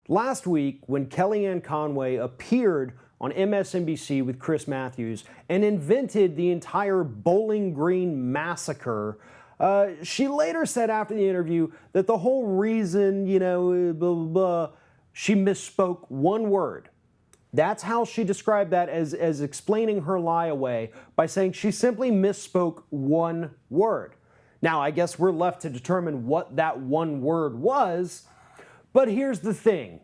Last week, when Kellyanne Conway appeared on MSNBC with Chris Matthews and invented the entire Bowling Green massacre, she later said after the interview that the whole reason, blah, blah, blah, she misspoke one word. That's how she described that, as explaining her lie away by saying she simply misspoke one word. Now, I guess we're left to determine what that one word was, but here's the thing.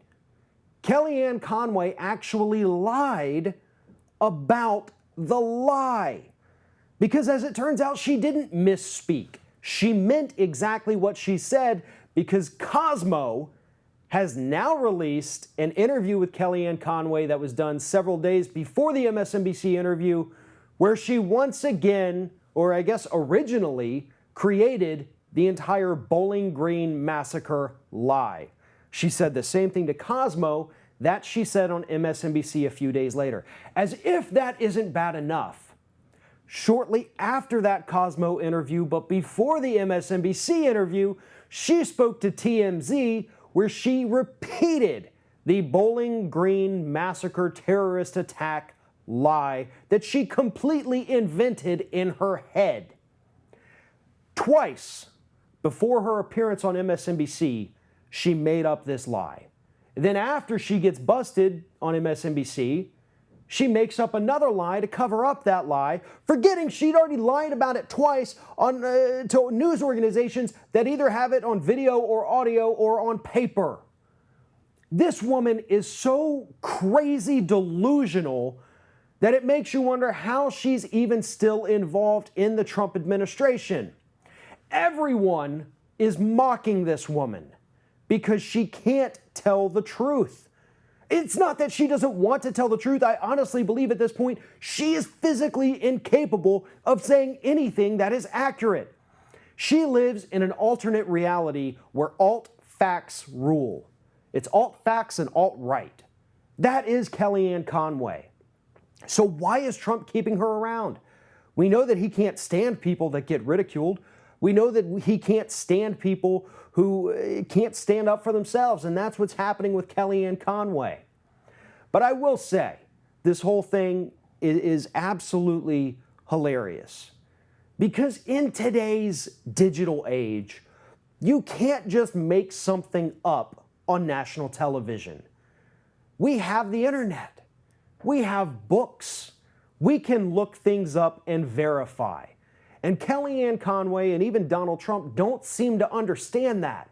Kellyanne Conway actually lied about the lie. Because as it turns out, she didn't misspeak. She meant exactly what she said, because Cosmo has now released an interview with Kellyanne Conway that was done several days before the MSNBC interview, where she once again, or I guess originally, created the entire Bowling Green massacre lie. She said the same thing to Cosmo that she said on MSNBC a few days later. As if that isn't bad enough, shortly after that Cosmo interview, but before the MSNBC interview, she spoke to TMZ, where she repeated the Bowling Green massacre terrorist attack lie that she completely invented in her head. Twice before her appearance on MSNBC, she made up this lie. Then after she gets busted on MSNBC, she makes up another lie to cover up that lie, forgetting she'd already lied about it twice to news organizations that either have it on video or audio or on paper. This woman is so crazy delusional that it makes you wonder how she's even still involved in the Trump administration. Everyone is mocking this woman because she can't tell the truth. It's not that she doesn't want to tell the truth. I honestly believe at this point she is physically incapable of saying anything that is accurate. She lives in an alternate reality where alt-facts rule. It's alt-facts and alt-right. That is Kellyanne Conway. So why is Trump keeping her around? We know that he can't stand people that get ridiculed. We know that he can't stand people who can't stand up for themselves, and that's what's happening with Kellyanne Conway. But I will say, this whole thing is absolutely hilarious. Because in today's digital age, you can't just make something up on national television. We have the internet. We have books. We can look things up and verify. And Kellyanne Conway and even Donald Trump don't seem to understand that.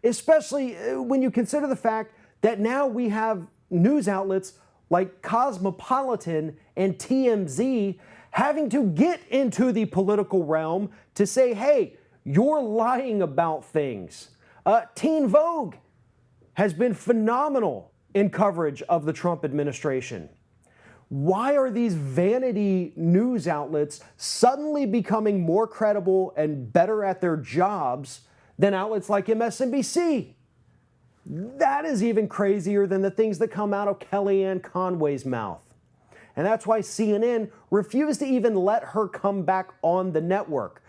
Especially when you consider the fact that now we have news outlets like Cosmopolitan and TMZ having to get into the political realm to say, hey, you're lying about things. Teen Vogue has been phenomenal in coverage of the Trump administration. Why are these vanity news outlets suddenly becoming more credible and better at their jobs than outlets like MSNBC? That is even crazier than the things that come out of Kellyanne Conway's mouth. And that's why CNN refused to even let her come back on the network.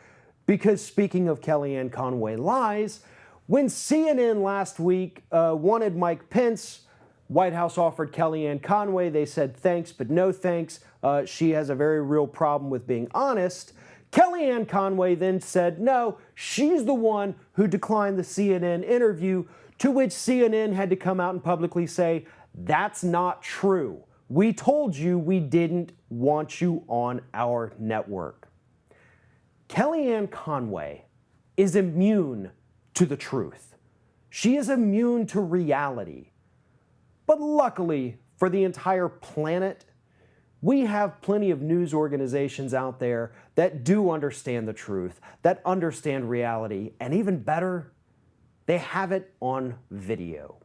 Because speaking of Kellyanne Conway lies, when CNN last week wanted Mike Pence, White House offered Kellyanne Conway. They said thanks, but no thanks. She has a very real problem with being honest. Kellyanne Conway then said no, she's the one who declined the CNN interview, to which CNN had to come out and publicly say, that's not true. We told you we didn't want you on our network. Kellyanne Conway is immune to the truth. She is immune to reality. But luckily for the entire planet, we have plenty of news organizations out there that do understand the truth, that understand reality, and even better, they have it on video.